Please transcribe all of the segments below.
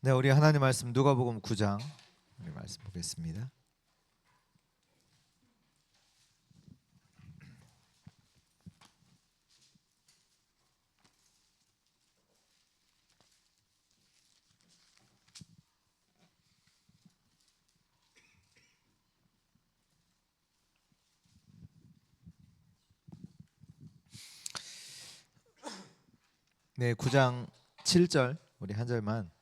네, 우리 하나님 말씀 누가복음 9장 우리 말씀 보겠습니다. 네, 9장 7절 우리 한 절만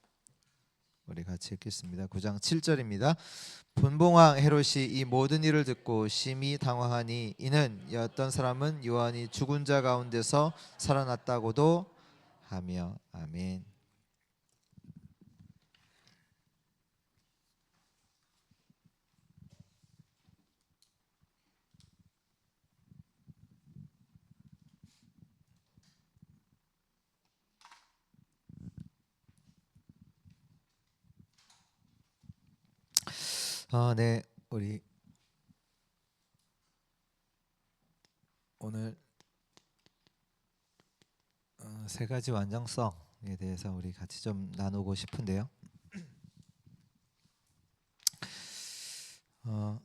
우리 같이 읽겠습니다. 9장 7절입니다. 분봉왕 헤롯이 이 모든 일을 듣고 심히 당황하니 이는 어떤 사람은 요한이 죽은 자 가운데서 살아났다고도 하며. 아멘. 네, 우리 오늘 세 가지 완전성에 대해서 우리 같이 좀 나누고 싶은데요. 어,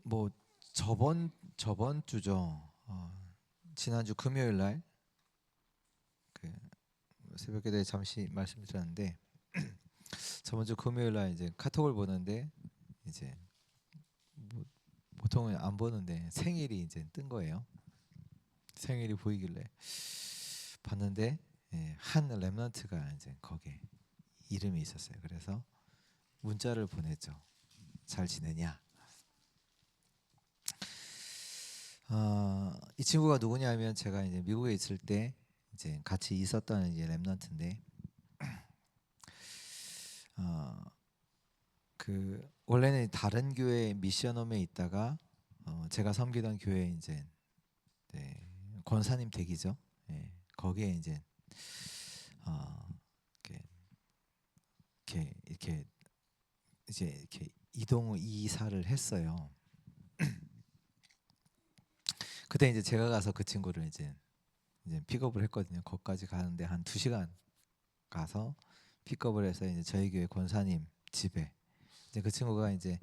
뭐 저번 주죠. 지난주 금요일 날 그 새벽기도에 잠시 말씀드렸는데 저번 주 금요일 날 이제 카톡을 보는데 이제 뭐 보통은 안 보는데 생일이 이제 뜬 거예요. 생일이 보이길래 봤는데 한 렘넌트가 이제 거기에 이름이 있었어요. 그래서 문자를 보냈죠. 잘 지내냐? 이 친구가 누구냐면 제가 이제 미국에 있을 때 이제 같이 있었던 이제 렘넌트인데 그 원래는 다른 교회 미션홈에 있다가 제가 섬기던 교회 이제 권사님 댁이죠. 거기에 이제 이렇게, 이렇게 이제 이렇게 이사를 했어요. 그때 이제 제가 가서 그 친구를 이제 픽업을 했거든요. 거기까지 가는데 한 2시간 가서 픽업을 해서 이제 저희 교회 권사님 집에 이제 그 친구가 이제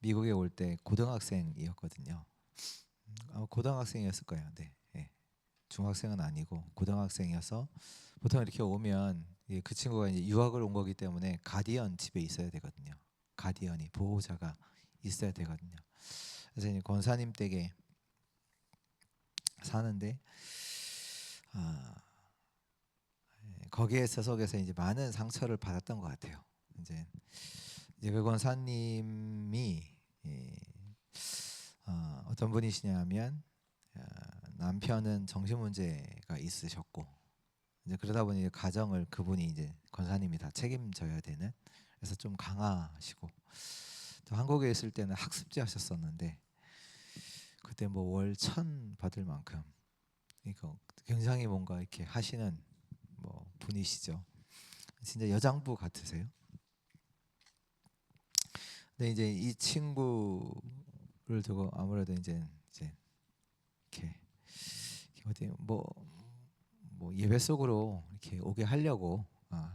미국에 올 때 고등학생이었거든요. 고등학생이었을 거예요. 네. 중학생은 아니고 고등학생이어서 보통 이렇게 오면 그 친구가 이제 유학을 온 거기 때문에 가디언 집에 있어야 되거든요. 가디언이 보호자가 있어야 되거든요. 그래서 이제 권사님 댁에 사는데 거기에 소속해서 이제 많은 상처를 받았던 것 같아요. 이제 그 권사님이 어떤 분이시냐면 남편은 정신 문제가 있으셨고 이제 그러다 보니 가정을 그분이 이제 권사님이 다 책임져야 되는, 그래서 좀 강하시고 또 한국에 있을 때는 학습지 하셨었는데 그때 뭐 월 1,000 받을 만큼 이거 굉장히 뭔가 이렇게 하시는 뭐 분이시죠. 진짜 여장부 같으세요. 근데 이제 이 친구를 두고 아무래도 이제 이렇게 어디 뭐 예배 속으로 이렇게 오게 하려고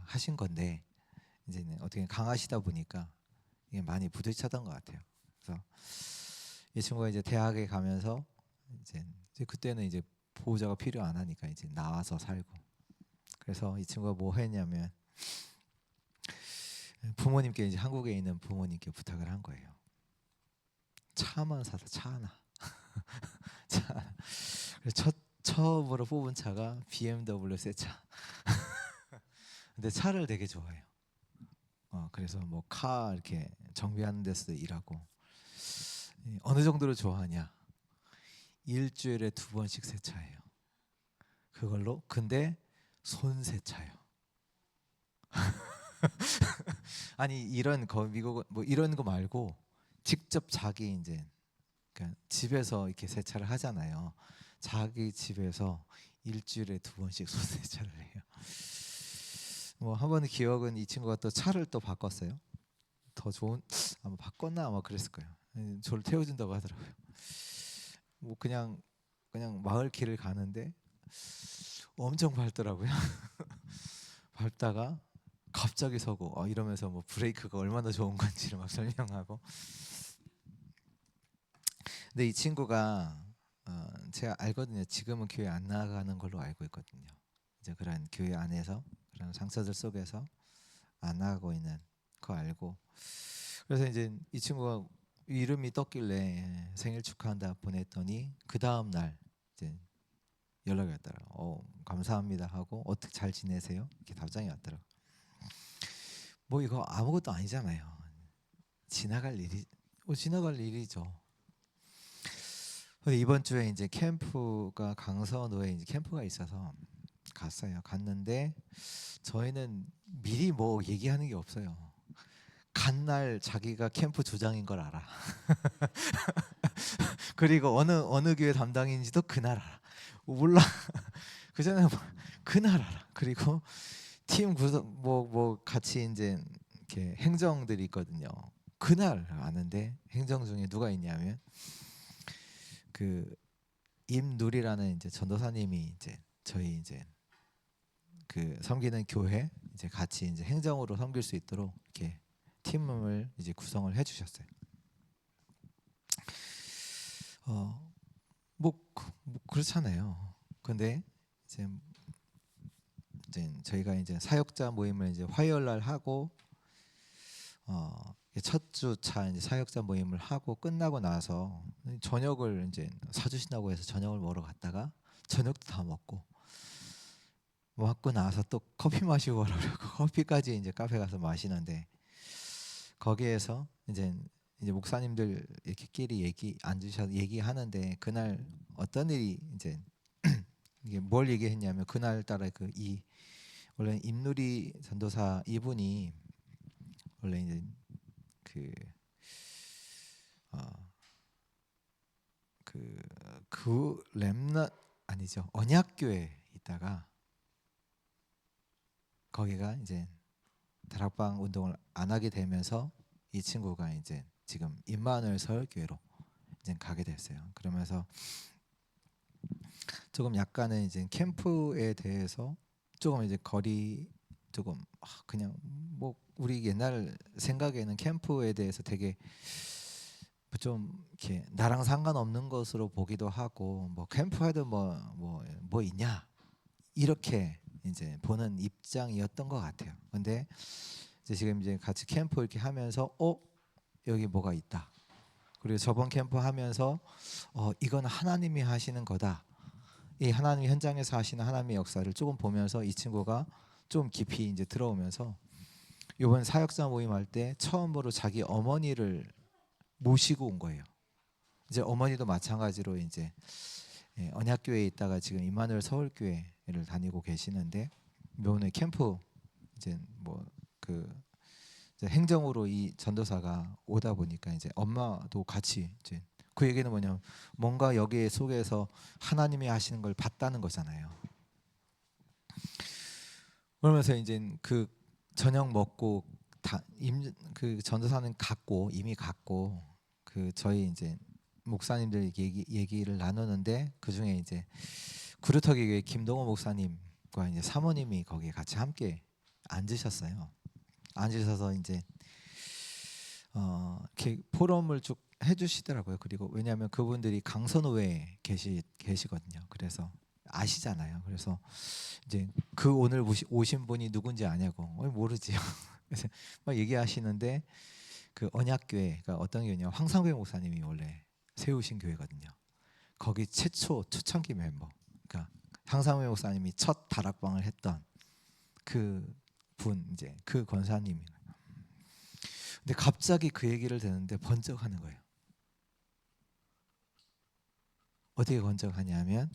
하신 건데 이제는 어떻게 강하시다 보니까 이게 많이 부딪혔던 것 같아요. 그래서 이 친구가 이제 대학에 가면서 이제 그때는 이제 보호자가 필요 안 하니까 이제 나와서 살고, 그래서 이 친구가 뭐 했냐면 부모님께 이제 한국에 있는 부모님께 부탁을 한 거예요. 차만 사서 차 하나. 차 하나. 그래서 처음으로 뽑은 차가 BMW 새 차. 근데 차를 되게 좋아해요. 그래서 뭐 카 이렇게 정비하는 데서 일하고. 어느 정도로 좋아하냐? 일주일에 2번씩 세차해요. 그걸로. 근데 손 세차요. 아니 이런 거 미국 뭐 이런 거 말고 직접 자기 이제 그러니까 집에서 이렇게 세차를 하잖아요. 자기 집에서 일주일에 2번씩 손 세차를 해요. 뭐 한 번 기억은 이 친구가 또 차를 또 바꿨어요. 더 좋은 아마 바꿨나 아마 그랬을 거예요. 저를 태워준다고 하더라고요. 뭐 그냥 마을 길을 가는데 엄청 밟더라고요. 밟다가 갑자기 서고 이러면서 뭐 브레이크가 얼마나 좋은 건지를 막 설명하고. 근데 이 친구가 제가 알거든요. 지금은 교회 안 나가는 걸로 알고 있거든요. 이제 그런 교회 안에서 그런 상처들 속에서 안 나가고 있는 거 알고. 그래서 이제 이 친구가 이름이 떴길래 생일 축하한다 보냈더니 그 다음 날 이제 연락이 왔더라고. 감사합니다 하고 어떻게 잘 지내세요? 이렇게 답장이 왔더라고. 뭐 이거 아무것도 아니잖아요. 지나갈 일이죠. 근데 이번 주에 이제 캠프가 강서노에 이제 캠프가 있어서 갔어요. 갔는데 저희는 미리 뭐 얘기하는 게 없어요. 간 날 자기가 캠프 조장인 걸 알아. 그리고 어느 교회 담당인지도 그날 알아. 몰라. 그 전에 그날 알아. 그리고 팀 구성 뭐 같이 이제 이렇게 행정들이 있거든요. 그날 아는데 행정 중에 누가 있냐면 그 임누리라는 이제 전도사님이 이제 저희 이제 그 섬기는 교회 이제 같이 이제 행정으로 섬길 수 있도록 이렇게 팀을 이제 구성을 해주셨어요. 뭐 그렇잖아요. 근데 이제 저희가 이제 사역자 모임을 이제 화요일 날 하고 첫 주차 이제 사역자 모임을 하고 끝나고 나서 저녁을 이제 사주신다고 해서 저녁을 먹으러 갔다가 저녁도 다 먹고 나서 또 커피 마시고 가려고 커피까지 이제 카페 가서 마시는데 거기에서 이제 목사님들 이렇게끼리 앉으셔서 얘기하는데 그날 어떤 일이 이제 이게 뭘 얘기했냐면 그날 따라 원래 임누리 전도사 이분이 원래 이제 그 렘넌트 아니죠, 언약교회에 있다가 거기가 이제 다락방 운동을 안 하게 되면서 이 친구가 이제 지금 임마누엘 서울교회로 이제 가게 됐어요. 그러면서 조금 약간은 이제 캠프에 대해서 조금 이제 거리 조금 그냥 뭐 우리 옛날 생각에는 캠프에 대해서 되게 좀 이렇게 나랑 상관없는 것으로 보기도 하고 뭐 캠프에도 뭐 있냐 이렇게 이제 보는 입장이었던 것 같아요. 근데 이제 지금 이제 같이 캠프 이렇게 하면서 여기 뭐가 있다. 그리고 저번 캠프 하면서 이건 하나님이 하시는 거다. 이 하나님 현장에서 하시는 하나님의 역사를 조금 보면서 이 친구가 좀 깊이 이제 들어오면서 이번 사역자 모임 할 때 처음으로 자기 어머니를 모시고 온 거예요. 이제 어머니도 마찬가지로 이제 언약교회에 있다가 지금 임마누엘 서울교회를 다니고 계시는데 이번에 캠프 이제 이제 행정으로 이 전도사가 오다 보니까 이제 엄마도 같이 이제 그 얘기는 뭐냐면 뭔가 여기 속에서 하나님이 하시는 걸 봤다는 거잖아요. 그러면서 이제 그 저녁 먹고 그 전도사는 이미 갔고 그 저희 이제 목사님들 얘기를 나누는데 그 중에 이제 구루터기 교회 김동호 목사님과 이제 사모님이 거기에 같이 함께 앉으셨어요. 앉으셔서 이제 이렇게 포럼을 쭉 해주시더라고요. 그리고 왜냐하면 그분들이 강선호에 계시거든요. 그래서 아시잖아요. 그래서 이제 그 오늘 오신 분이 누군지 아냐고 모르지요. 그래서 막 얘기하시는데 그 언약교회가 어떤 교회냐 황상배 목사님이 원래 세우신 교회거든요. 거기 최초 초창기 멤버, 그러니까 황상배 목사님이 첫 다락방을 했던 그 분 이제 그 권사님이. 근데 갑자기 그 얘기를 듣는데 번쩍하는 거예요. 어떻게 번쩍하냐면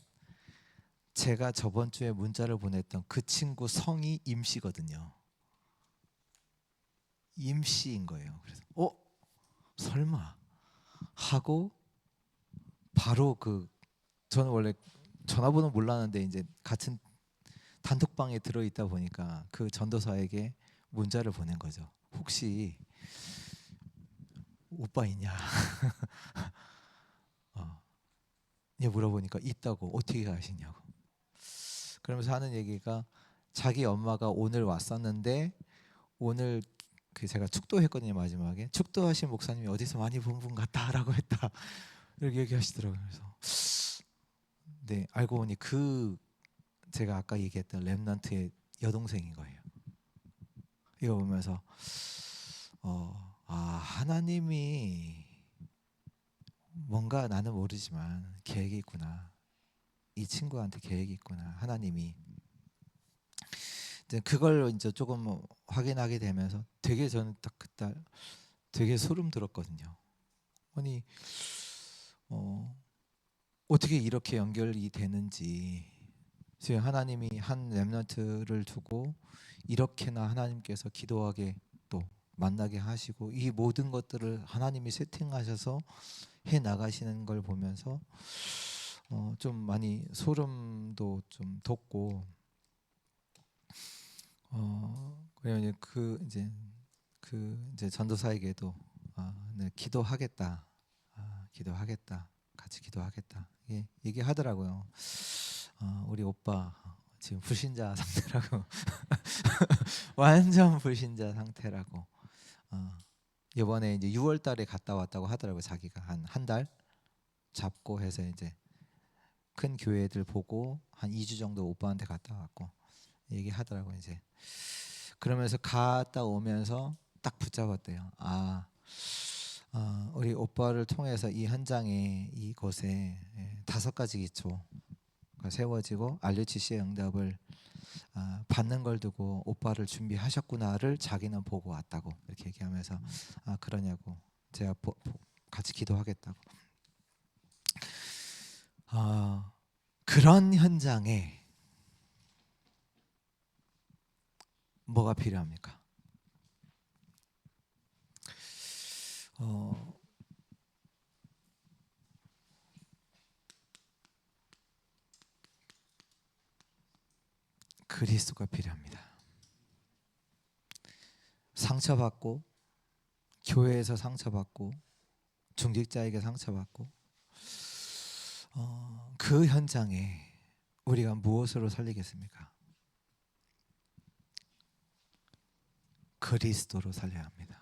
제가 저번 주에 문자를 보냈던 그 친구 성이 임씨거든요. 임씨인 거예요. 그래서 설마 하고 바로 저는 원래 전화번호 몰랐는데 이제 같은 단톡방에 들어있다 보니까 그 전도사에게 문자를 보낸 거죠. 혹시 오빠 있냐? 물어보니까 있다고. 어떻게 아시냐고. 그러면서 하는 얘기가 자기 엄마가 오늘 왔었는데 오늘 그 제가 축도했거든요. 마지막에 축도하신 목사님이 어디서 많이 본 분 같다라고 했다 이렇게 얘기하시더라고요. 그래서 네, 알고 보니 그 제가 아까 얘기했던 렘넌트의 여동생인 거예요. 이거 보면서 하나님이 뭔가 나는 모르지만 계획이 있구나. 이 친구한테 계획이 있구나. 하나님이 이제 그걸 이제 조금 확인하게 되면서 되게 저는 딱 그때 되게 소름 돋았거든요. 아니 어떻게 이렇게 연결이 되는지 지금 하나님이 한 렘넌트를 두고 이렇게나 하나님께서 기도하게 또 만나게 하시고 이 모든 것들을 하나님이 세팅하셔서 해 나가시는 걸 보면서 좀 많이 소름도 좀 돋고 그래요. 이제 이제 전도사에게도 네, 기도하겠다, 기도하겠다, 같이 기도하겠다. 얘기하더라고요. 우리 오빠 지금 불신자 상태라고 완전 불신자 상태라고. 이번에 이제 6월달에 갔다 왔다고 하더라고요. 자기가 한 달 잡고 해서 이제 큰 교회들 보고 한 2주 정도 오빠한테 갔다 왔고 얘기하더라고요. 이제 그러면서 갔다 오면서 딱 붙잡았대요. 우리 오빠를 통해서 이 현장에 이곳에 5가지 기초가 세워지고 RUTC의 응답을 받는 걸 두고 오빠를 준비하셨구나를 자기는 보고 왔다고 이렇게 얘기하면서 그러냐고 제가 같이 기도하겠다고. 그런 현장에 뭐가 필요합니까? 그리스도가 필요합니다. 상처받고 교회에서 상처받고 중직자에게 상처받고 그 현장에 우리가 무엇으로 살리겠습니까? 그리스도로 살려야 합니다.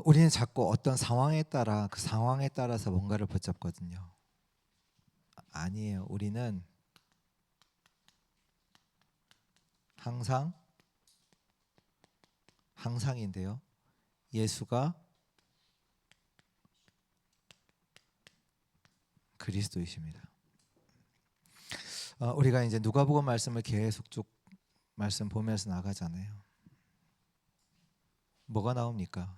우리는 자꾸 어떤 상황에 따라 그 상황에 따라서 뭔가를 붙잡거든요. 아니에요. 우리는 항상인데요. 예수가 그리스도이십니다. 우리가 이제 누가복음 말씀을 계속 쭉 말씀 보면서 나가잖아요. 뭐가 나옵니까?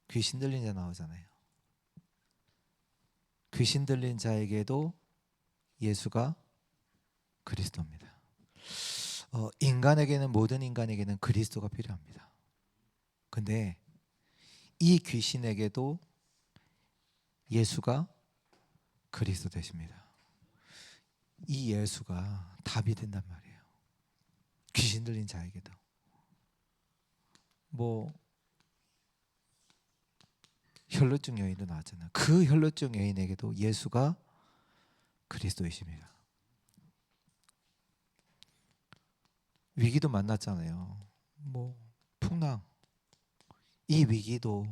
귀신 들린 자 나오잖아요. 귀신 들린 자에게도 예수가 그리스도입니다. 모든 인간에게는 그리스도가 필요합니다. 근데 이 귀신에게도 예수가 그리스도 되십니다. 이 예수가 답이 된단 말이에요. 귀신 들린 자에게도. 혈루증 여인도 나왔잖아요. 그 혈루증 여인에게도 예수가 그리스도이십니다. 위기도 만났잖아요. 풍랑. 이 위기도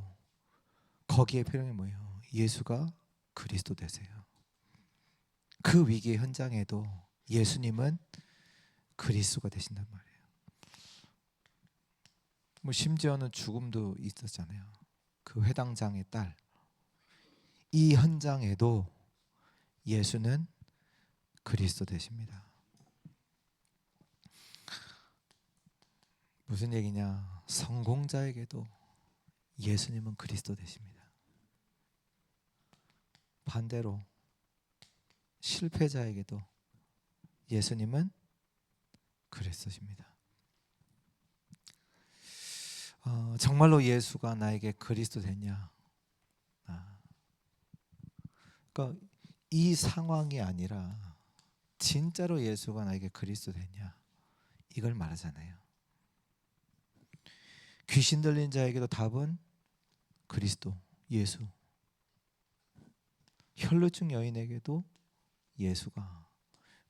거기에 필요한 게 뭐예요? 예수가 그리스도 되세요. 그 위기의 현장에도 예수님은 그리스도가 되신단 말이에요. 심지어는 죽음도 있었잖아요. 그 회당장의 딸. 이 현장에도 예수는 그리스도 되십니다. 무슨 얘기냐? 성공자에게도 예수님은 그리스도 되십니다. 반대로 실패자에게도 예수님은 그리스도십니다. 정말로 예수가 나에게 그리스도 됐냐? 그러니까 이 상황이 아니라 진짜로 예수가 나에게 그리스도 됐냐? 이걸 말하잖아요. 귀신 들린 자에게도 답은 그리스도, 예수. 혈루증 여인에게도 예수가.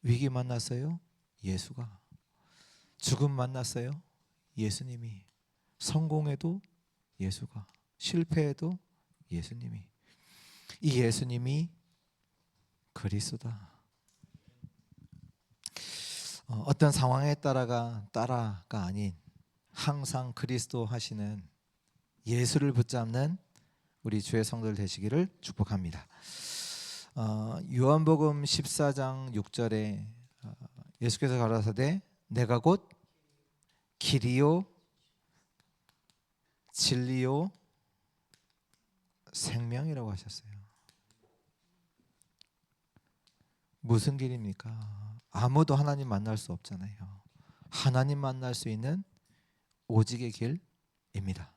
위기 만났어요? 예수가. 죽음 만났어요? 예수님이. 성공해도 예수가. 실패해도 예수님이. 이 예수님이 그리스도다. 어떤 상황에 따라가 아닌 항상 그리스도 하시는 예수를 붙잡는 우리 주의 성도들 되시기를 축복합니다. 요한복음 14장 6절에 예수께서 가라사대 내가 곧 길이요 진리요 생명이라고 하셨어요. 무슨 길입니까? 아무도 하나님 만날 수 없잖아요. 하나님 만날 수 있는 오직의 길입니다.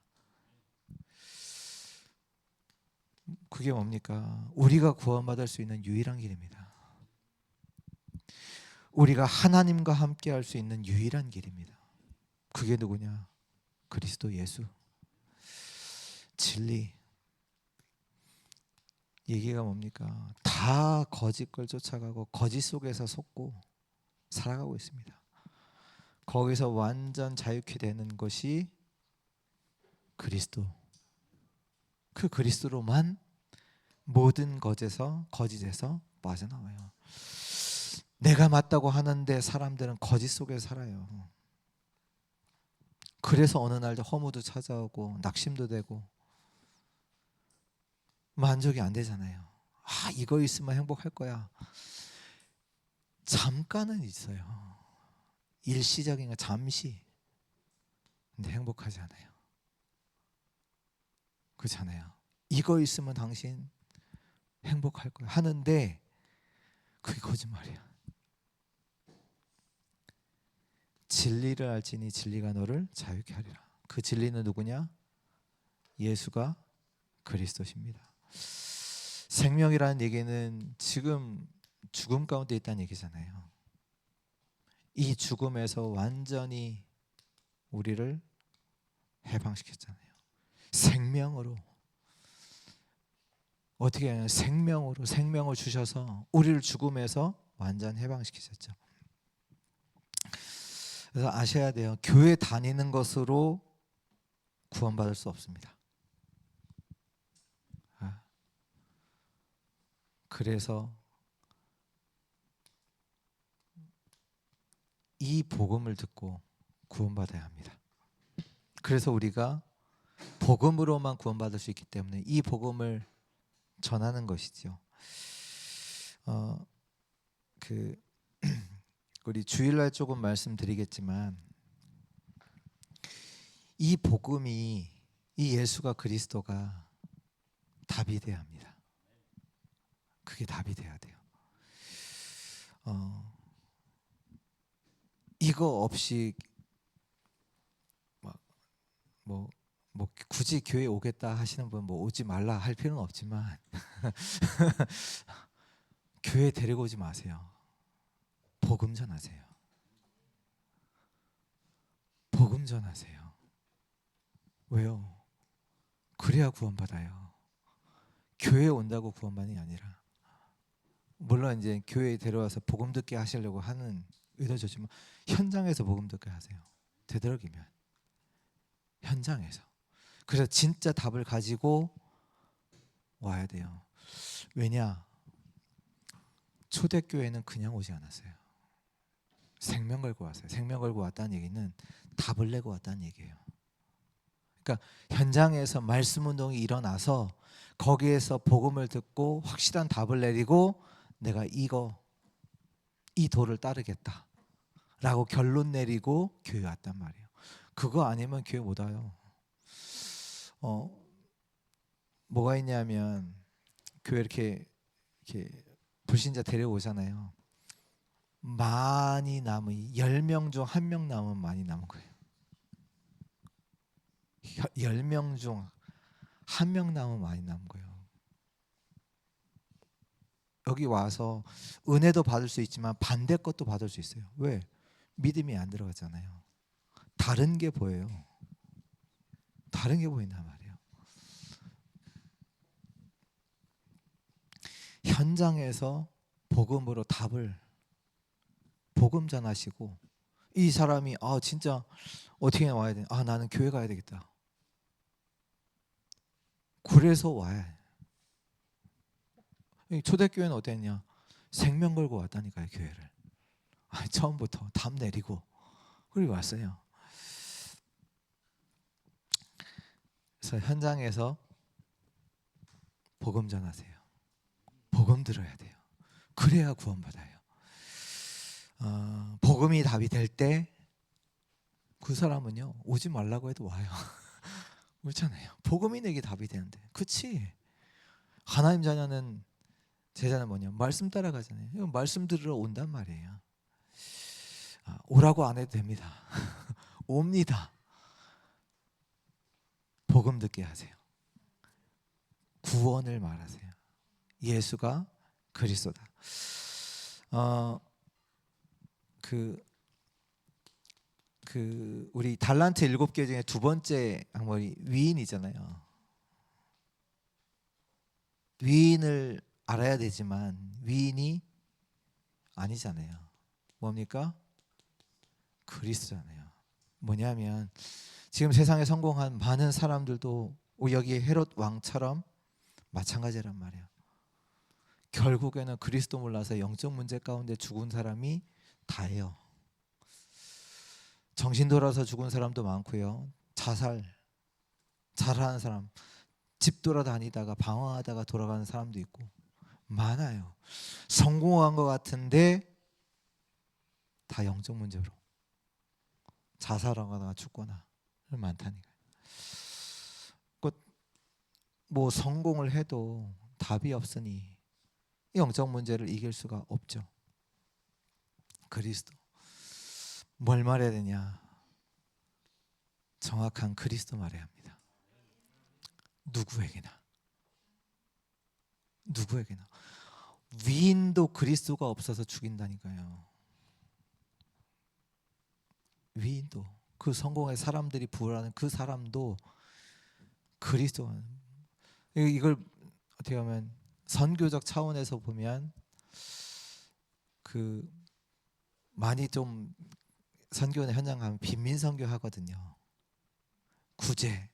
그게 뭡니까? 우리가 구원받을 수 있는 유일한 길입니다. 우리가 하나님과 함께 할 수 있는 유일한 길입니다. 그게 누구냐? 그리스도 예수. 진리. 얘기가 뭡니까? 다 거짓 걸 쫓아가고 거짓 속에서 속고 살아가고 있습니다. 거기서 완전 자유케 되는 것이 그리스도. 그 그리스도로만 모든 거짓에서 빠져나와요. 내가 맞다고 하는데 사람들은 거짓 속에 살아요. 그래서 어느 날 허무도 찾아오고 낙심도 되고 만족이 안 되잖아요. 이거 있으면 행복할 거야. 잠깐은 있어요. 일시적인 거 잠시. 근데 행복하지 않아요. 그렇잖아요. 이거 있으면 당신 행복할 거야 하는데 그게 거짓말이야. 진리를 알지니 진리가 너를 자유케 하리라. 그 진리는 누구냐? 예수가 그리스도십니다. 생명이라는 얘기는 지금 죽음 가운데 있다는 얘기잖아요. 이 죽음에서 완전히 우리를 해방시켰잖아요. 생명으로. 어떻게 하냐? 생명으로 생명을 주셔서 우리를 죽음에서 완전 해방시키셨죠. 그래서 아셔야 돼요. 교회 다니는 것으로 구원받을 수 없습니다. 그래서 이 복음을 듣고 구원받아야 합니다. 그래서 우리가 복음으로만 구원받을 수 있기 때문에 이 복음을 전하는 것이죠. 우리 주일날 조금 말씀드리겠지만 이 복음이 이 예수가 그리스도가 답이 돼야 합니다. 그게 답이 돼야 돼요. 이거 없이 뭐 굳이 교회 오겠다 하시는 분 오지 말라 할 필요는 없지만 교회 데리고 오지 마세요. 복음 전하세요. 복음 전하세요. 왜요? 그래야 구원받아요. 교회에 온다고 구원받는 게 아니라, 물론 이제 교회에 데려와서 복음 듣게 하시려고 하는 의도죠. 현장에서 복음 듣게 하세요. 되도록이면 현장에서. 그래서 진짜 답을 가지고 와야 돼요. 왜냐? 초대교회는 그냥 오지 않았어요. 생명 걸고 왔어요. 생명 걸고 왔다는 얘기는 답을 내고 왔다는 얘기예요. 그러니까 현장에서 말씀 운동이 일어나서 거기에서 복음을 듣고 확실한 답을 내리고 내가 이 도를 따르겠다라고 결론 내리고 교회 왔단 말이에요. 그거 아니면 교회 못 와요. 뭐가 있냐면 교회 이렇게 불신자 데려오잖아요. 많이 남은 10명 중 1명 남으면 많이 남은 거예요. 10명 중 1명 남으면 많이 남은 거예요. 여기 와서 은혜도 받을 수 있지만 반대 것도 받을 수 있어요. 왜? 믿음이 안 들어갔잖아요. 다른 게 보여요. 다른 게 보인단 말이에요. 현장에서 복음으로 복음 전하시고, 이 사람이 진짜 어떻게 와야 돼? 나는 교회 가야 되겠다. 그래서 와야 해. 초대교회는 어땠냐? 생명 걸고 왔다니까요, 교회를. 처음부터 담 내리고 그리고 왔어요. 그래서 현장에서 복음 전하세요. 복음 들어야 돼요. 그래야 구원받아요. 복음이 답이 될 때 그 사람은요, 오지 말라고 해도 와요. 그렇잖아요. 복음이 내게 답이 되는데. 그치? 하나님 자녀는, 제자는 뭐냐? 말씀 따라가잖아요. 말씀 들으러 온단 말이에요. 오라고 안 해도 됩니다. 옵니다. 복음 듣게 하세요. 구원을 말하세요. 예수가 그리스도다. 우리 달란트 7개 중에 두 번째 항목이 위인이잖아요. 위인을 알아야 되지만 위인이 아니잖아요. 뭡니까? 그리스도잖아요. 뭐냐면 지금 세상에 성공한 많은 사람들도 여기 헤롯 왕처럼 마찬가지란 말이에요. 결국에는 그리스도 몰라서 영적 문제 가운데 죽은 사람이 다예요. 정신 돌아서 죽은 사람도 많고요. 자살하는 사람, 집 돌아다니다가 방황하다가 돌아가는 사람도 있고 많아요. 성공한 것 같은데 다 영적 문제로 자살하거나 죽거나 많다니까요. 뭐 성공을 해도 답이 없으니 영적 문제를 이길 수가 없죠. 그리스도. 뭘 말해야 되냐? 정확한 그리스도 말해야 합니다. 누구에게나. 위인도 그리스도가 없어서 죽인다니까요. 위인도, 그 성공의 사람들이 부활하는 그 사람도 그리스도가. 이걸 어떻게 보면 선교적 차원에서 보면 많이 좀 선교의 현장 가면 빈민 선교 하거든요. 구제.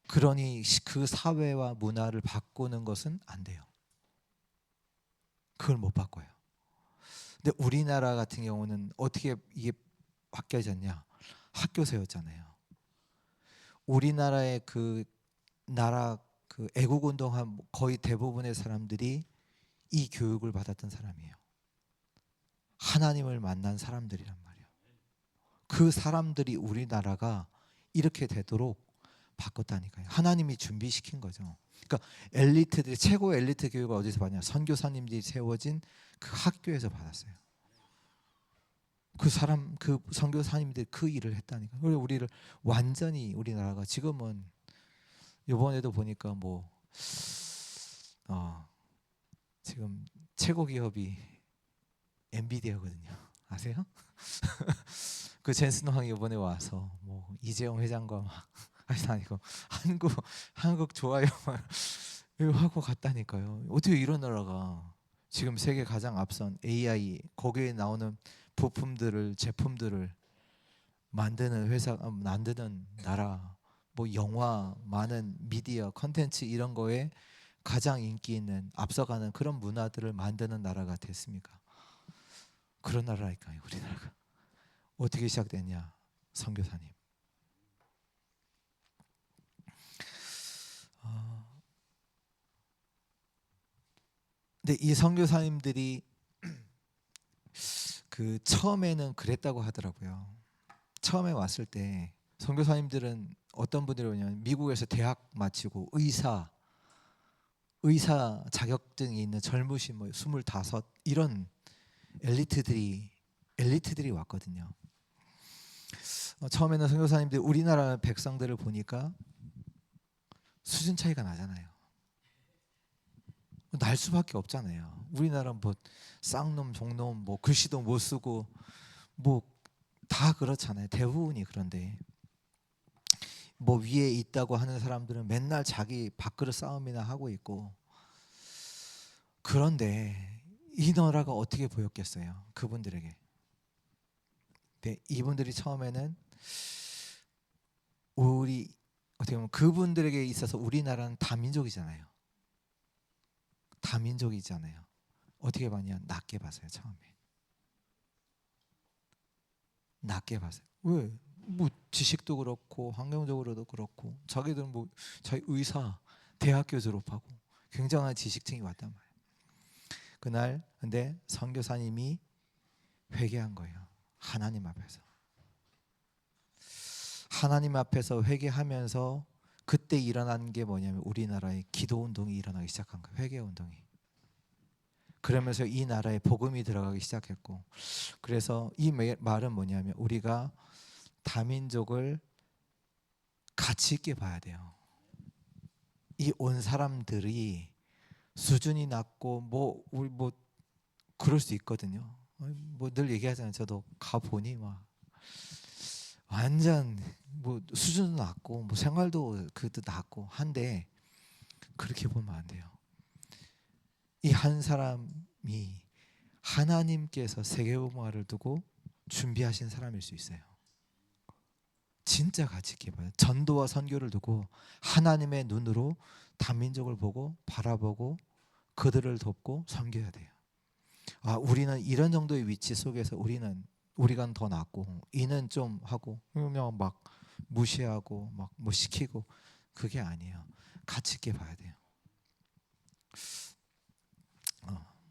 그러니 그 사회와 문화를 바꾸는 것은 안 돼요. 그걸 못 바꿔요. 근데 우리나라 같은 경우는 어떻게 이게 바뀌어졌냐? 학교 세웠잖아요. 우리나라의 애국운동한 거의 대부분의 사람들이 이 교육을 받았던 사람이에요. 하나님을 만난 사람들이란 말이에요. 그 사람들이 우리나라가 이렇게 되도록 바꿨다니까요. 하나님이 준비시킨 거죠. 그러니까 엘리트들이, 최고 엘리트 교육을 어디서 받냐? 선교사님들이 세워진 그 학교에서 받았어요. 그 선교사님들이 그 일을 했다니까. 그리고 우리를 완전히, 우리나라가 지금은 이번에도 보니까 지금 최고 기업이 엔비디아거든요. 아세요? 그 젠슨 황이 이번에 와서 이재용 회장과 막 아니고 한국 좋아요 하고 갔다니까요. 어떻게 이런 나라가 지금 세계 가장 앞선 AI, 거기에 나오는 부품들을, 제품들을 만드는 회사, 만드는 나라, 영화, 많은 미디어, 컨텐츠 이런 거에 가장 인기 있는, 앞서가는 그런 문화들을 만드는 나라가 됐습니까? 그런 나라니까요, 우리나라가. 어떻게 시작됐냐? 선교사님. 근데 이 선교사님들이 처음에는 그랬다고 하더라고요. 처음에 왔을 때 선교사님들은 어떤 분들이 오냐면 미국에서 대학 마치고 의사 자격증이 있는 젊으신 25 이런 엘리트들이 왔거든요. 처음에는 선교사님들이 우리나라 백성들을 보니까 수준 차이가 나잖아요. 날 수밖에 없잖아요. 우리나라 쌍놈, 종놈, 글씨도 못 쓰고 다 그렇잖아요. 대부분이. 그런데 뭐 위에 있다고 하는 사람들은 맨날 자기 밥그릇 싸움이나 하고 있고, 그런데 이 나라가 어떻게 보였겠어요? 그분들에게. 네, 이분들이 처음에는 우리 어떻게 보면 그분들에게 있어서 우리나라는 다민족이잖아요. 다민족이잖아요. 어떻게 봤냐? 낮게 봤어요. 처음에 낮게 봤어요. 왜? 뭐 지식도 그렇고 환경적으로도 그렇고, 자기들은 뭐 자기 의사 대학교 졸업하고 굉장한 지식층이 왔단 말이에요. 그날 근데 선교사님이 회개한 거예요. 하나님 앞에서. 하나님 앞에서 회개하면서 그때 일어난 게 뭐냐면 우리나라의 기도 운동이 일어나기 시작한 거예요. 회개 운동이. 그러면서 이 나라에 복음이 들어가기 시작했고, 그래서 이 말은 뭐냐면 우리가 다민족을 가치 있게 봐야 돼요. 이 온 사람들이 수준이 낮고 뭐 우리 뭐 그럴 수 있거든요. 뭐 늘 얘기하잖아요. 저도 가 보니 막 완전 뭐 수준도 낮고 뭐 생활도 그것도 낮고 한데, 그렇게 보면 안 돼요. 이 한 사람이 하나님께서 세계복음화를 두고 준비하신 사람일 수 있어요. 진짜 가치 있게 봐요. 전도와 선교를 두고 하나님의 눈으로 다민족을 보고 바라보고 그들을 돕고 섬겨야 돼요. 아, 우리는 이런 정도의 위치 속에서 우리가 더 낫고 이는 좀 하고 그냥 막 무시하고 막 뭐 시키고, 그게 아니에요. 가치 있게 봐야 돼요.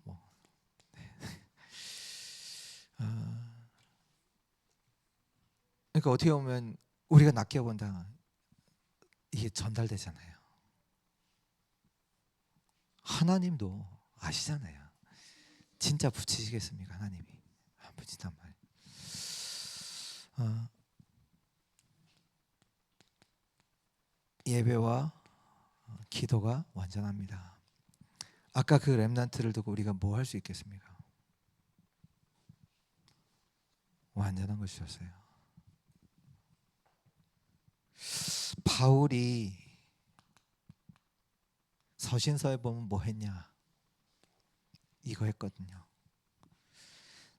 뭐. 그러니까 어떻게 보면 우리가 낮게 본다, 이게 전달되잖아요. 하나님도 아시잖아요. 진짜 붙이시겠습니까? 하나님이 안 붙인단 말이에요. 예배와 기도가 완전합니다. 아까 그 렘넌트를 두고 우리가 뭐 할 수 있겠습니까? 완전한 걸 주셨어요. 바울이 서신서에 보면 뭐 했냐? 이거 했거든요.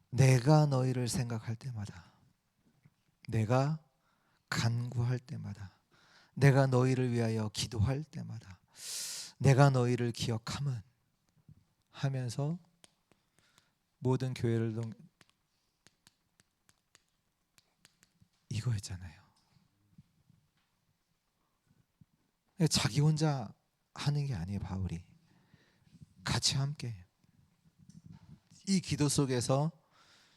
내가 너희를 생각할 때마다, 내가 간구할 때마다, 내가 너희를 위하여 기도할 때마다, 내가 너희를 기억함은 하면서 모든 교회를 이거 했잖아요. 자기 혼자 하는 게 아니에요. 바울이 같이 함께 이 기도 속에서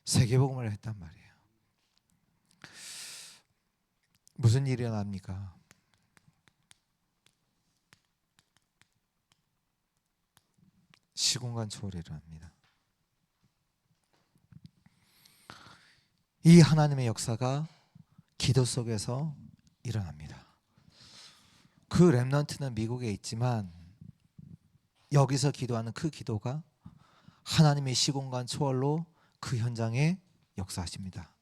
세계복음을 했단 말이에요. 무슨 일이 일어납니까? 시공간 초월이 일어납니다. 이 하나님의 역사가 기도 속에서 일어납니다. 그 렘넌트는 미국에 있지만 여기서 기도하는 그 기도가 하나님의 시공간 초월로 그 현장에 역사하십니다.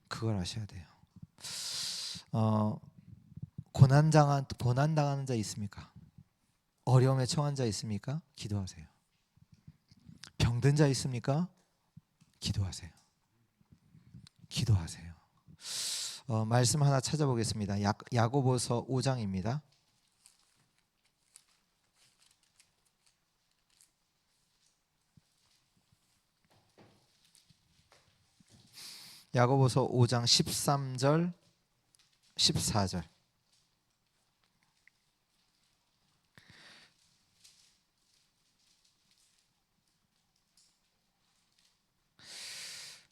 그걸 아셔야 돼요. 고난당하는 자 있습니까? 어려움에 처한 자 있습니까? 기도하세요. 병든 자 있습니까? 기도하세요. 기도하세요. 말씀 하나 찾아보겠습니다. 야고보서 5장입니다. 야고보서 5장 13절 14절.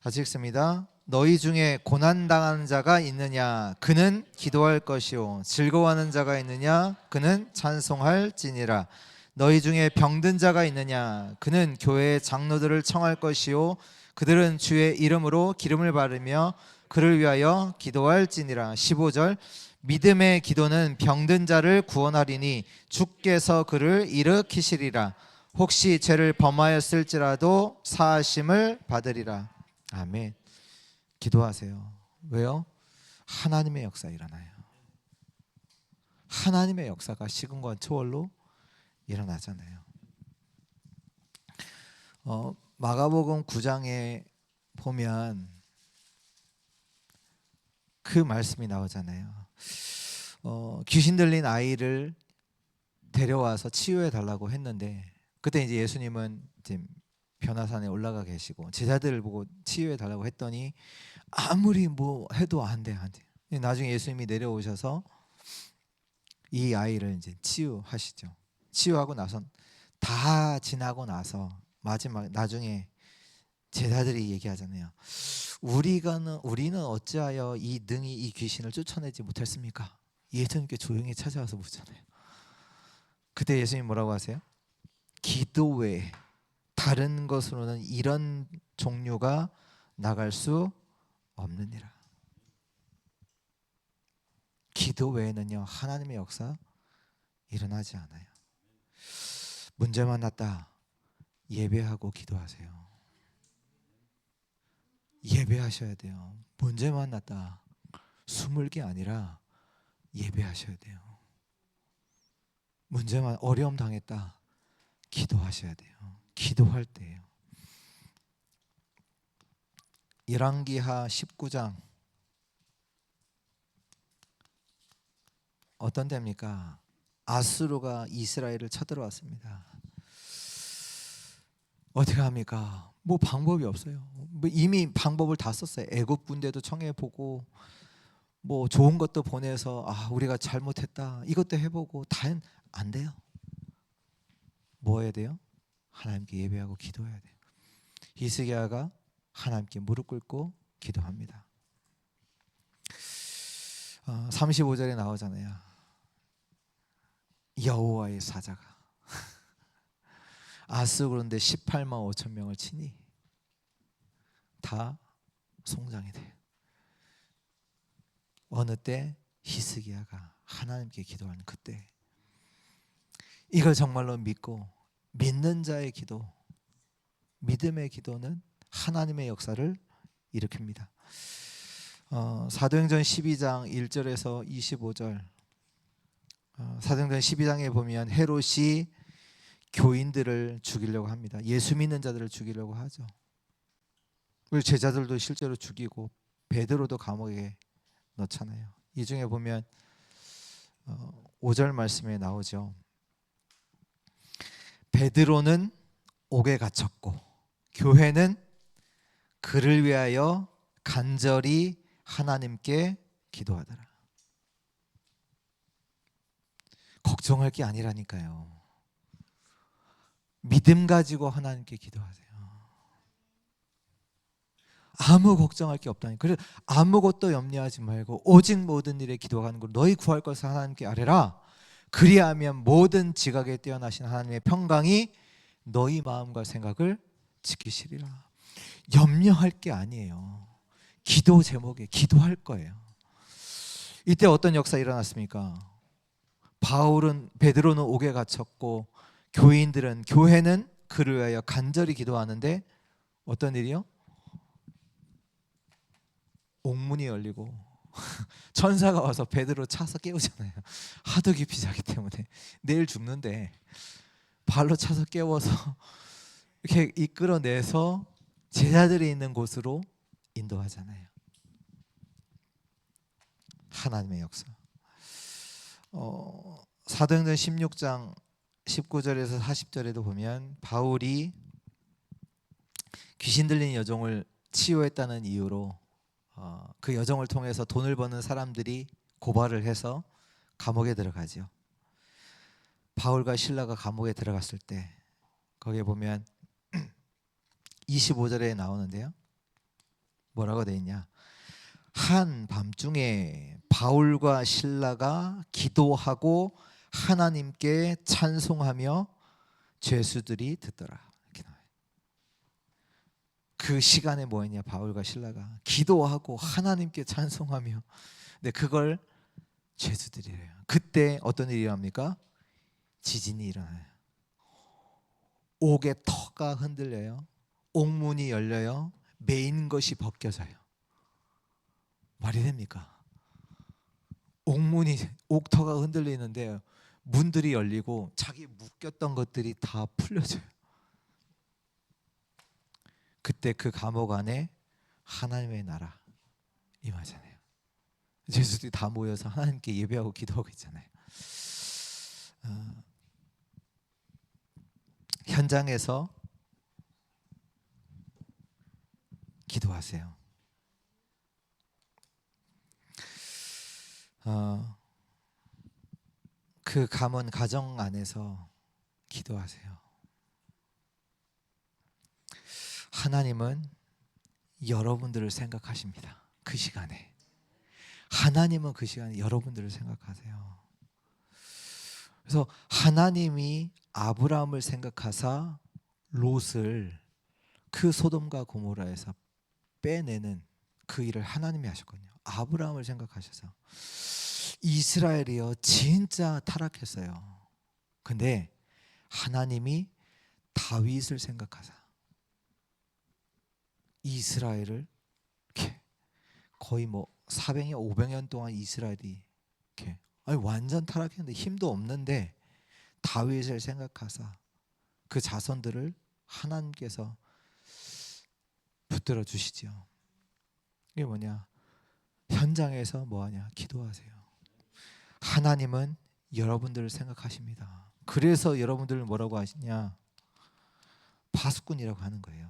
같이 읽습니다. 너희 중에 고난당하는 자가 있느냐? 그는 기도할 것이요. 즐거워하는 자가 있느냐? 그는 찬송할지니라. 너희 중에 병든 자가 있느냐? 그는 교회의 장로들을 청할 것이요. 그들은 주의 이름으로 기름을 바르며 그를 위하여 기도할지니라. 15절. 믿음의 기도는 병든 자를 구원하리니 주께서 그를 일으키시리라. 혹시 죄를 범하였을지라도 사하심을 받으리라. 아멘. 기도하세요. 왜요? 하나님의 역사 일어나요. 하나님의 역사가 시공간 초월로 일어나잖아요. 마가복음 9장에 보면 그 말씀이 나오잖아요. 귀신 들린 아이를 데려와서 치유해 달라고 했는데, 그때 이제 예수님은 이제 변화산에 올라가 계시고 제자들을 보고 치유해 달라고 했더니 아무리 뭐 해도 안 돼. 나중에 예수님이 내려오셔서 이 아이를 이제 치유하시죠. 치유하고 나서 다 지나고 나서 마지막 나중에 제자들이 얘기하잖아요. 우리는 어찌하여 이 능히 이 귀신을 쫓아내지 못했습니까? 예수님께 조용히 찾아와서 묻잖아요. 그때 예수님 뭐라고 하세요? 기도 외에 다른 것으로는 이런 종류가 나갈 수 없느니라. 기도 외에는요 하나님의 역사 일어나지 않아요. 문제 만났다, 예배하고 기도하세요. 예배하셔야 돼요. 문제 만났다, 숨을 게 아니라 예배하셔야 돼요. 문제만 어려움 당했다, 기도하셔야 돼요. 기도할 때예요. 열왕기하 19장 어떤 때입니까? 아수르가 이스라엘을 쳐들어왔습니다. 어떻게 합니까? 뭐 방법이 없어요. 뭐 이미 방법을 다 썼어요. 애굽 군대도 청해보고 뭐 좋은 것도 보내서 우리가 잘못했다 이것도 해보고 다 안 돼요. 뭐 해야 돼요? 하나님께 예배하고 기도해야 돼요. 히스기야가 하나님께 무릎 꿇고 기도합니다. 35절에 나오잖아요. 여호와의 사자가 아스 그런데 18만 5천 명을 치니 다 송장이 돼요. 어느 때? 히스기야가 하나님께 기도하는 그때. 이걸 정말로 믿고 믿는 자의 기도, 믿음의 기도는 하나님의 역사를 일으킵니다. 사도행전 12장 1절에서 25절. 사도행전 12장에 보면 헤롯이 교인들을 죽이려고 합니다. 예수 믿는 자들을 죽이려고 하죠. 그리고 제자들도 실제로 죽이고 베드로도 감옥에 넣잖아요. 이 중에 보면 5절 말씀에 나오죠. 베드로는 옥에 갇혔고 교회는 그를 위하여 간절히 하나님께 기도하더라. 걱정할 게 아니라니까요. 믿음 가지고 하나님께 기도하세요. 아무 걱정할 게 없다니. 그래서 아무것도 염려하지 말고 오직 모든 일에 기도하는 걸 너희 구할 것을 하나님께 아뢰라. 그리하면 모든 지각에 뛰어나신 하나님의 평강이 너희 마음과 생각을 지키시리라. 염려할 게 아니에요. 기도 제목에 기도할 거예요. 이때 어떤 역사 일어났습니까? 베드로는 옥에 갇혔고 교회는 그를 위하여 간절히 기도하는데 어떤 일이요? 옥문이 열리고 천사가 와서 베드로 차서 깨우잖아요. 하도 깊이 자기 때문에 내일 죽는데 발로 차서 깨워서 이렇게 이끌어내서 제자들이 있는 곳으로 인도하잖아요. 하나님의 역사. 사도행전 16장 19절에서 40절에도 보면 바울이 귀신 들린 여종을 치유했다는 이유로 그 여정을 통해서 돈을 버는 사람들이 고발을 해서 감옥에 들어가죠. 바울과 실라가 감옥에 들어갔을 때 거기에 보면 25절에 나오는데요. 뭐라고 되어 있냐? 한밤중에 바울과 실라가 기도하고 하나님께 찬송하며 죄수들이 듣더라. 그 시간에 뭐했냐? 바울과 실라가 기도하고 하나님께 찬송하며. 근데 그걸 죄수들이 해요. 그때 어떤 일이 일어납니까? 지진이 일어나요. 옥의 터가 흔들려요. 옥문이 열려요. 메인 것이 벗겨져요. 말이 됩니까? 옥터가 흔들리는데 문들이 열리고 자기 묶였던 것들이 다 풀려져요. 그때 그 감옥 안에 하나님의 나라 임하잖아요. 제수들이 다 모여서 하나님께 예배하고 기도하고 있잖아요. 현장에서 기도하세요. 그 가문 가정 안에서 기도하세요. 하나님은 여러분들을 생각하십니다. 그 시간에 하나님은 그 시간에 여러분들을 생각하세요. 그래서 하나님이 아브라함을 생각하사 롯을 그 소돔과 고모라에서 빼내는 그 일을 하나님이 하셨거든요. 아브라함을 생각하셔서. 이스라엘이요 진짜 타락했어요. 근데 하나님이 다윗을 생각하사 이스라엘을 이렇게 거의 400년 500년 동안 이스라엘이 이렇게 완전 타락했는데 힘도 없는데 다윗을 생각하사 그 자손들을 하나님께서 붙들어 주시지요. 이게 뭐냐? 현장에서 뭐하냐? 기도하세요. 하나님은 여러분들을 생각하십니다. 그래서 여러분들을 뭐라고 하시냐? 파수꾼이라고 하는 거예요.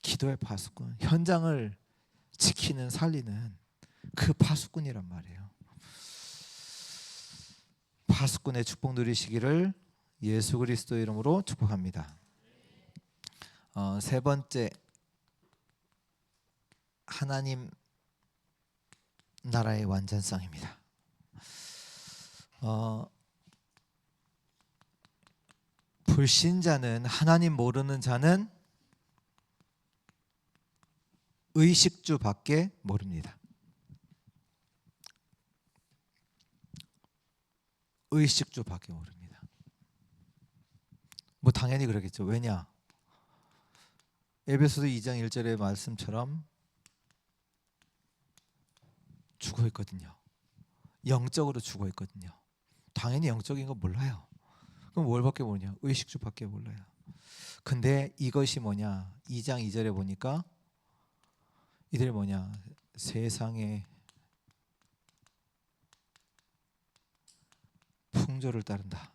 기도의 파수꾼, 현장을 지키는 살리는 그 파수꾼이란 말이에요. 파수꾼의 축복 누리시기를 예수 그리스도 이름으로 축복합니다. 세 번째, 하나님 나라의 완전성입니다. 불신자는 하나님 모르는 자는 의식주밖에 모릅니다. 의식주밖에 모릅니다. 당연히 그러겠죠. 왜냐? 에베소서 2장 1절의 말씀처럼 죽어 있거든요. 영적으로 죽어 있거든요. 당연히 영적인 거 몰라요. 그럼 뭘밖에 모르냐? 의식주밖에 몰라요. 근데 이것이 뭐냐? 2장 2절에 보니까 이들이 뭐냐? 세상의 풍조를 따른다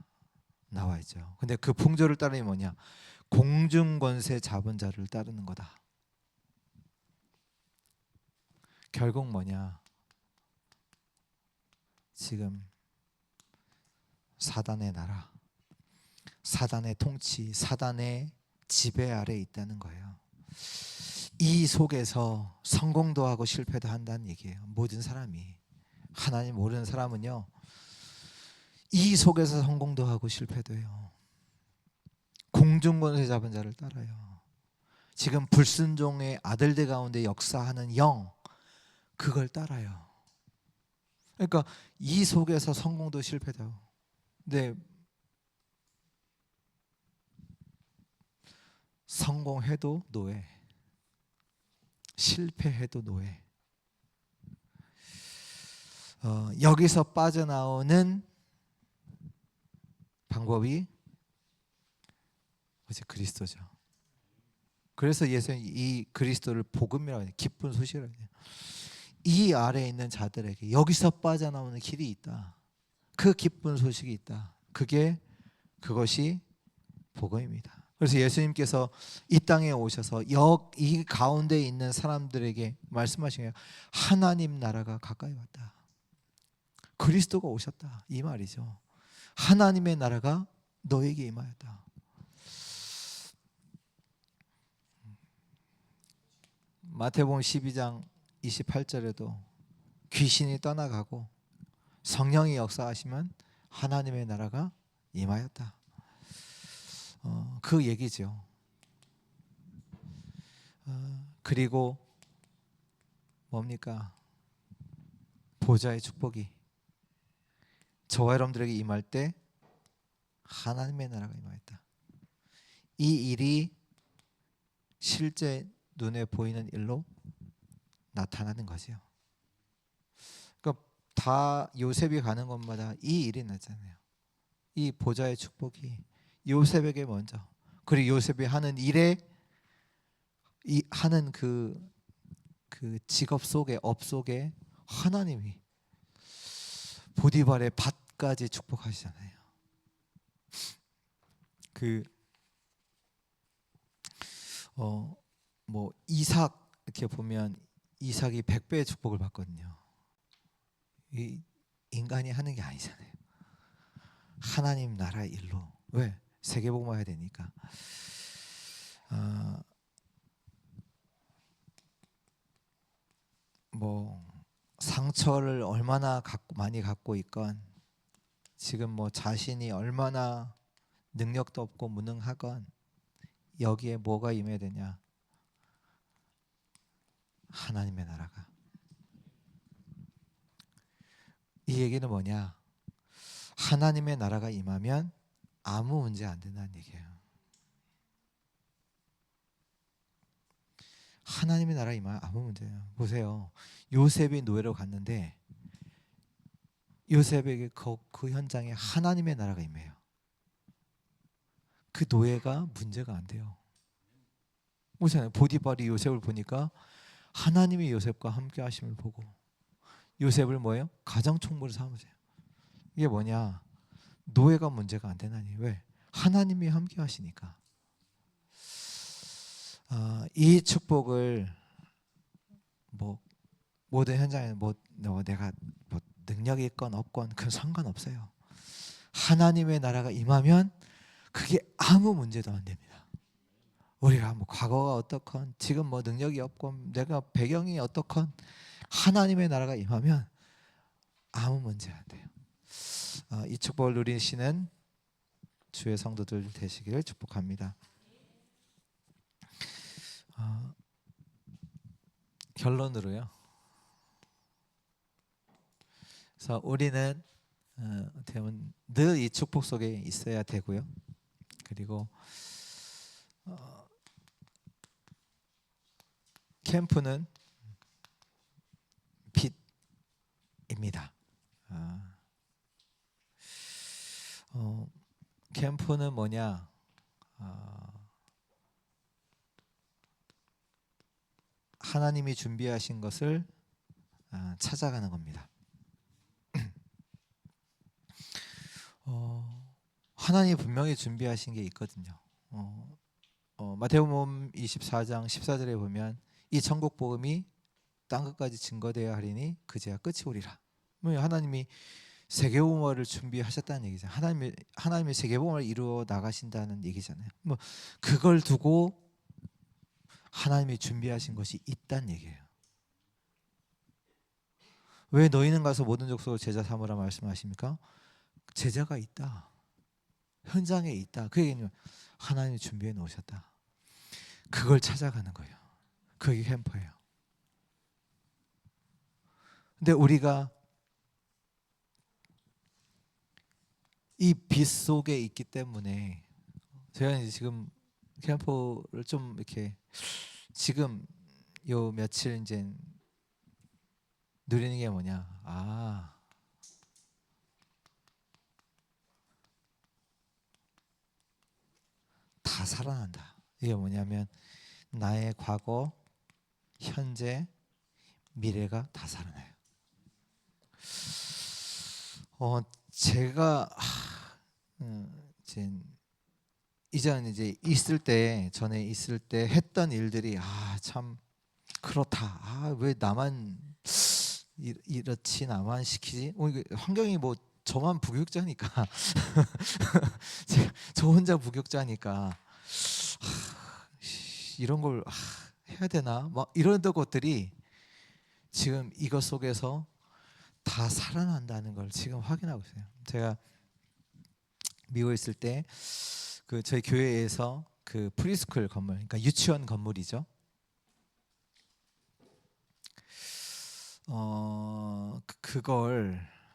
나와 있죠. 근데 그 풍조를 따르니 뭐냐? 공중권세 잡은 자를 따르는 거다. 결국 뭐냐? 지금 사단의 나라, 사단의 통치, 사단의 지배 아래에 있다는 거예요. 이 속에서 성공도 하고 실패도 한다는 얘기예요. 모든 사람이. 하나님 모르는 사람은요, 이 속에서 성공도 하고 실패도 해요. 공중권세 잡은 자를 따라요. 지금 불순종의 아들들 가운데 역사하는 영, 그걸 따라요. 그러니까 이 속에서 성공도 실패도. 근데 성공해도 노예, 실패해도 노예. 여기서 빠져나오는 방법이 그리스도죠. 그래서 예수님 이 그리스도를 복음이라고 해요. 기쁜 소식이라고 해요. 이 아래에 있는 자들에게 여기서 빠져나오는 길이 있다. 그 기쁜 소식이 있다. 그것이 복음입니다. 그래서 예수님께서 이 땅에 오셔서 이 가운데 있는 사람들에게 말씀하신 거예요. 하나님 나라가 가까이 왔다. 그리스도가 오셨다. 이 말이죠. 하나님의 나라가 너에게 임하였다. 마태복음 12장 28절에도 귀신이 떠나가고 성령이 역사하시면 하나님의 나라가 임하였다. 그 얘기죠. 그리고 뭡니까? 보좌의 축복이 저와 여러분들에게 임할 때 하나님의 나라가 임하였다. 이 일이 실제 눈에 보이는 일로 나타나는 거죠. 그러니까 다 요셉이 가는 곳마다 이 일이 났잖아요. 이 보좌의 축복이 요셉에게 먼저, 그리고 요셉이 하는 일에 하는 그 직업 속에, 업 속에 하나님이 보디발의 밭까지 축복하시잖아요. 뭐 이삭 이렇게 보면 이삭이 100배의 축복을 받거든요. 이 인간이 하는 게 아니잖아요. 하나님 나라의 일로. 왜? 세계복음화해야 되니까. 뭐 상처를 얼마나 많이 갖고 있건, 지금 뭐 자신이 얼마나 능력도 없고 무능하건, 여기에 뭐가 임해야 되냐? 하나님의 나라가. 이 얘기는 뭐냐? 하나님의 나라가 임하면 아무 문제 안 된다는 얘기예요. 하나님의 나라가 임하면 아무 문제예요. 보세요. 요셉이 노예로 갔는데 요셉에게 그 현장에 하나님의 나라가 임해요. 그 노예가 문제가 안 돼요. 보잖아요. 보디발이 요셉을 보니까 하나님이 요셉과 함께 하심을 보고 요셉을 뭐예요? 가정총무로 삼으세요. 이게 뭐냐? 노예가 문제가 안 되나니. 왜? 하나님이 함께 하시니까. 이 축복을 뭐 모든 현장에 내가 뭐 능력이 있건 없건 그건 상관없어요. 하나님의 나라가 임하면 그게 아무 문제도 안 됩니다. 우리가 뭐 과거가 어떻건 지금 뭐 능력이 없건 내가 배경이 어떻건 하나님의 나라가 임하면 아무 문제 안 돼요. 이 축복을 누리시는 주의 성도들 되시기를 축복합니다. 결론으로요. 그래서 우리는 늘 이 축복 속에 있어야 되고요. 그리고 캠프는 빛입니다. 캠프는 뭐냐? 하나님이 준비하신 것을 찾아가는 겁니다. 하나님이 분명히 준비하신 게 있거든요. 마태복음 24장 14절에 보면 이 천국 복음이 땅 끝까지 증거되어야 하리니 그제야 끝이 오리라. 하나님이 세계복음화를 준비하셨다는 얘기잖아요. 하나님이 세계복음을 이루어 나가신다는 얘기잖아요. 뭐 그걸 두고 하나님이 준비하신 것이 있다는 얘기예요. 왜 너희는 가서 모든 족속을 제자 삼으라 말씀하십니까? 제자가 있다. 현장에 있다. 그 얘기는 하나님이 준비해 놓으셨다. 그걸 찾아가는 거예요. 그게 캠프예요. 근데 우리가 이 빛 속에 있기 때문에 제가 이제 지금 캠프를 좀 이렇게 지금 요 며칠 이제 누리는 게 뭐냐? 다 살아난다. 이게 뭐냐면 나의 과거, 현재, 미래가 다 살아나요. 제가 이제는 이제 전에 있을 때 했던 일들이 참 그렇다. 왜 나만 이렇지, 나만 시키지? 환경이 뭐 저만 부교육자니까 저 혼자 부교육자니까 이런 걸 해야 되나? 막 이런 것들이 지금 이것 속에서 다 살아난다는 걸 지금 확인하고 있어요. 제가 미국에 있을 때 저희 교회에서 그 프리스쿨 건물, 그러니까 유치원 건물이죠.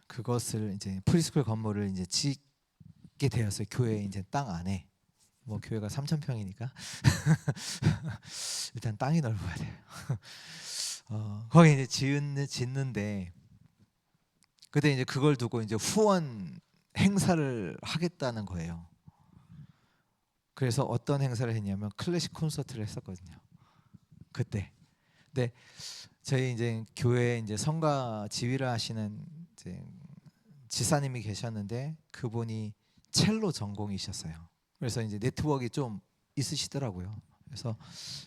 그것을 이제 프리스쿨 건물을 이제 짓게 되었어요. 교회 이제 땅 안에. 뭐 교회가 3,000평이니까 일단 땅이 넓어야 돼요. 거기 이제 짓는데 그때 이제 그걸 두고 이제 후원 행사를 하겠다는 거예요. 그래서 어떤 행사를 했냐면 클래식 콘서트를 했었거든요. 그때. 근데 저희 이제 교회 이제 성가 지휘를 하시는 이제 지사님이 계셨는데 그분이 첼로 전공이셨어요. 그래서 이제 네트워크가 좀 있으시더라고요. 그래서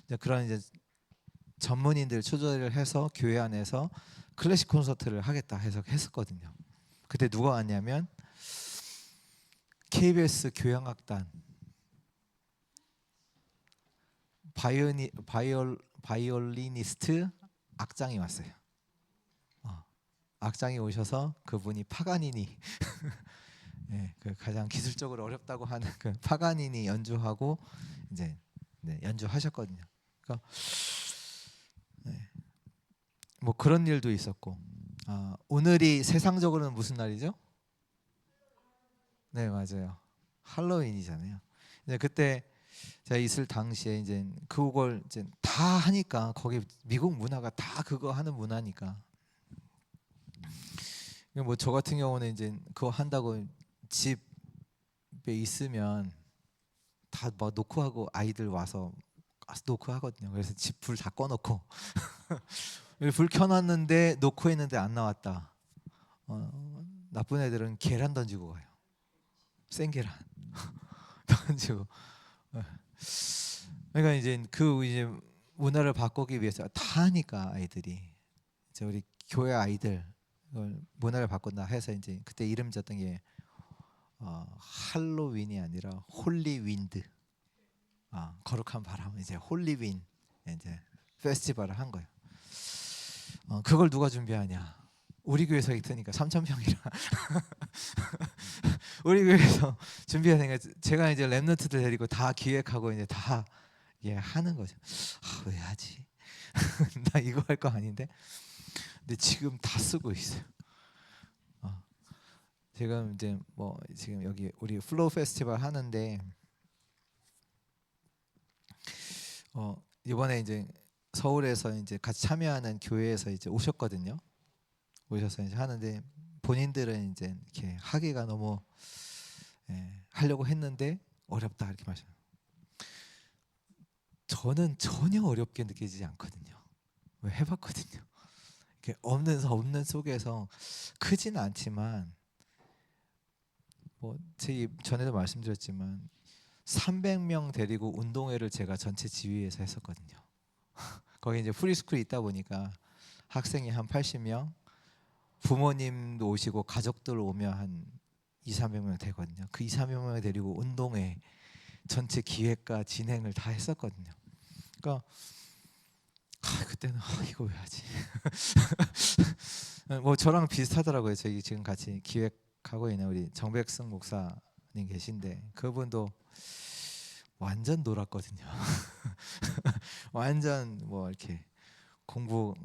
이제 그런 이제 전문인들 초대를 해서 교회 안에서 클래식 콘서트를 하겠다 해서 했었거든요. 그때 누가 왔냐면 KBS 교향악단 바이올리니스트 악장이 왔어요. 악장이 오셔서 그분이 파가니니 네, 그 가장 기술적으로 어렵다고 하는 그 파가니니 연주하고 이제 네, 연주하셨거든요. 그러니까 네, 뭐 그런 일도 있었고 오늘이 세상적으로는 무슨 날이죠? 네 맞아요. 할로윈이잖아요. 이제 그때 제가 있을 당시에 이제 그걸 이제 다 하니까 거기 미국 문화가 다 그거 하는 문화니까 뭐 저 같은 경우는 이제 그거 한다고 집에 있으면 다 뭐 노크하고 아이들 와서 노크하거든요. 그래서 집 불 다 꺼놓고 불 켜놨는데 노크했는데 안 나왔다. 나쁜 애들은 계란 던지고 가요. 생계란 던지고. 그러니까 이제 그 이제 문화를 바꾸기 위해서 다 하니까 아이들이 이제 우리 교회 아이들 문화를 바꾼다 해서 이제 그때 이름 졌던 게 할로윈이 아니라 홀리윈드. 거룩한 바람 이제 홀리윈 이제 페스티벌을 한 거예요. 그걸 누가 준비하냐? 우리 교회에서 있으니까 3,000평이라 우리 교회에서 준비하니까 제가 이제 랩런트들 데리고 다 기획하고 이제 다 하는 거죠. 왜 하지? 나 이거 할 거 아닌데. 근데 지금 다 쓰고 있어요. 지금 이제 뭐 지금 여기 우리 플로우 페스티벌 하는데 이번에 이제 서울에서 이제 같이 참여하는 교회에서 이제 오셨거든요. 오셔서 이제 하는데 본인들은 이제 이렇게 하기가 너무 하려고 했는데 어렵다 이렇게 말씀해요. 저는 전혀 어렵게 느끼지 않거든요. 왜 해봤거든요. 이렇게 없는 속에서 크지는 않지만 뭐 제 전에도 말씀드렸지만 300명 데리고 운동회를 제가 전체 지휘해서 했었거든요. 거기 이제 프리스쿨이 있다 보니까 학생이 한 80명, 부모님도 오시고 가족들 오면 한 2, 300명 되거든요. 그 2, 300명 데리고 운동회 전체 기획과 진행을 다 했었거든요. 그러니까 그때는 이거 왜 하지? 뭐 저랑 비슷하더라고요. 저희 지금 같이 기획하고 있는 우리 정백승 목사님 계신데 그분도 완전 놀았거든요. 완전 뭐 이렇게 공부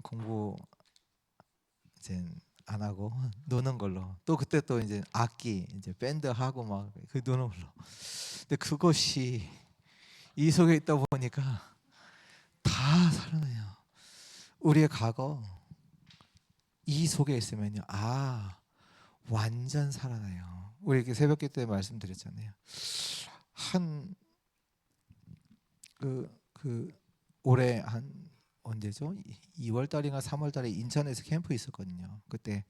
이제 안 하고 노는 걸로. 또 그때 또 이제 악기 이제 밴드 하고 막 그 노는 걸로. 근데 그것이 이 속에 있다 보니까 다 살아나요. 우리의 과거 이 속에 있으면요. 완전 살아나요. 우리 이렇게 새벽기 때 말씀드렸잖아요. 그 올해 한 언제죠? 2월 달인가 3월 달에 인천에서 캠프 있었거든요. 그때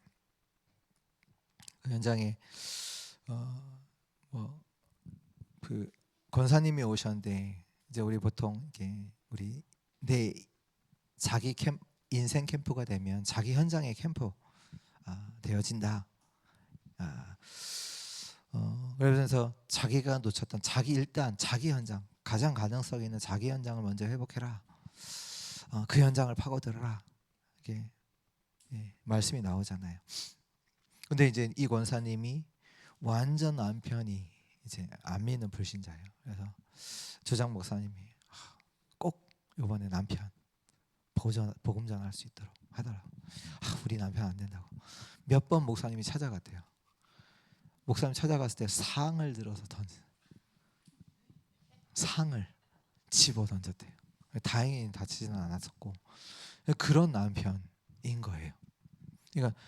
그 현장에 그 권사님이 오셨는데 이제 우리 보통 이게 우리 내 자기 인생 캠프가 되면 자기 현장의 캠프 되어진다. 그러면서 자기가 놓쳤던 일단 자기 현장 가장 가능성 있는 자기 현장을 먼저 회복해라. 그 현장을 파고들어라. 이게 말씀이 나오잖아요. 근데 이제 이 권사님이 완전 남편이 이제 안 믿는 불신자예요. 그래서 조장 목사님이 꼭 이번에 남편 복음 전할 수 있도록 하더라고. 우리 남편 안 된다고. 몇 번 목사님이 찾아갔대요. 목사님 찾아갔을 때 상을 들어서 상을 집어 던졌대요. 다행히 다치지는 않았었고 그런 남편인 거예요. 그러니까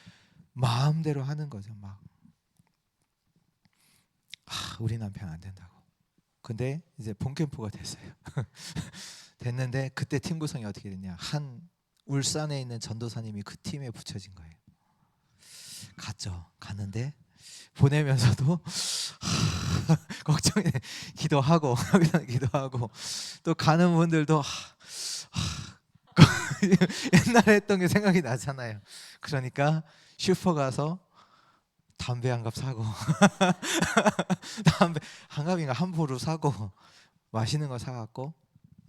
마음대로 하는 거죠. 막 우리 남편 안 된다고. 근데 이제 본 캠프가 됐어요. 됐는데 그때 팀 구성이 어떻게 됐냐? 한 울산에 있는 전도사님이 그 팀에 붙여진 거예요. 갔죠. 갔는데 보내면서도 걱정이 기도하고 기도하고 또 가는 분들도 옛날에 했던 게 생각이 나잖아요. 그러니까 슈퍼 가서 담배 한 갑 사고 담배 한 갑인가 한 포로 사고 맛있는 거 사갖고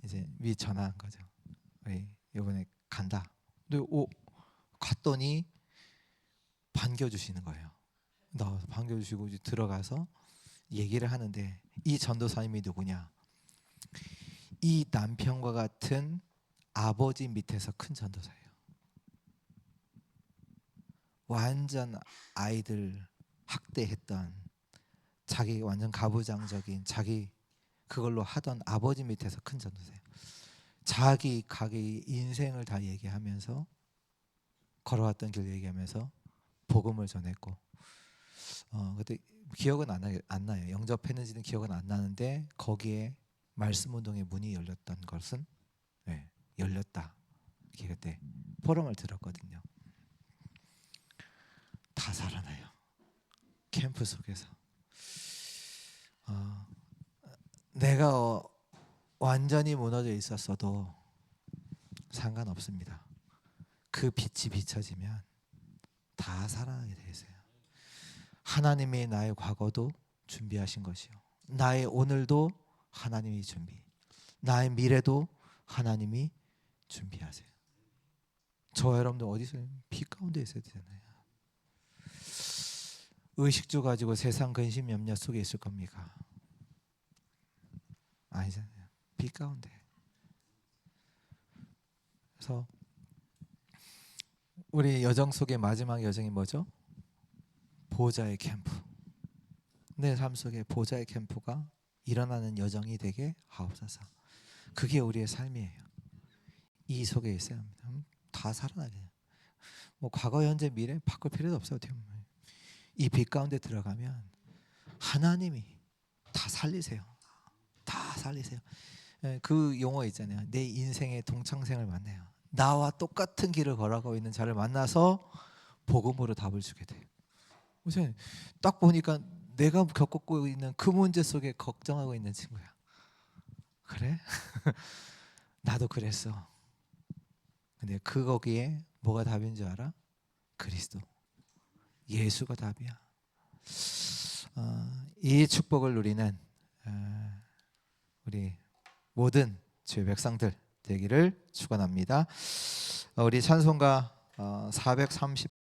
이제 미 전화한 거죠. 우리 이번에 간다. 근데 갔더니 반겨주시는 거예요. 나와서 반겨주시고 이제 들어가서 얘기를 하는데 이 전도사님이 누구냐? 이 남편과 같은 아버지 밑에서 큰 전도사예요. 완전 아이들 학대했던 자기 완전 가부장적인 자기 그걸로 하던 아버지 밑에서 큰 전도사예요. 자기 인생을 다 얘기하면서 걸어왔던 길 얘기하면서 복음을 전했고 그때 기억은 안 나요. 영접했는지는 기억은 안 나는데 거기에 말씀 운동의 문이 열렸던 것은 열렸다. 그때 포럼을 들었거든요. 다 살아나요. 캠프 속에서 내가 완전히 무너져 있었어도 상관없습니다. 그 빛이 비춰지면 다 살아나게 돼 있어요. 하나님이 나의 과거도 준비하신 것이요, 나의 오늘도 하나님이 나의 미래도 하나님이 준비하세요. 저 여러분들 어디서 빛 가운데 있어야 되잖아요. 의식주 가지고 세상 근심 염려 속에 있을 겁니까? 아니잖아요. 빛 가운데. 그래서 우리 여정 속의 마지막 여정이 뭐죠? 보좌의 캠프. 내 삶 속에 보좌의 캠프가 일어나는 여정이 되게 하옵소서. 그게 우리의 삶이에요. 이 속에 있어야 합니다. 다 살아나요. 뭐 과거, 현재, 미래 바꿀 필요도 없어요. 이 빛 가운데 들어가면 하나님이 다 살리세요. 다 살리세요. 그 용어 있잖아요. 내 인생의 동창생을 만나요. 나와 똑같은 길을 걸어가고 있는 자를 만나서 복음으로 답을 주게 돼요. 우선 딱 보니까 내가 겪고 있는 그 문제 속에 걱정하고 있는 친구야. 그래? 나도 그랬어. 근데 거기에 뭐가 답인 줄 알아? 그리스도, 예수가 답이야. 이 축복을 누리는 우리 모든 주의 백성들 되기를 축원합니다. 우리 찬송가 430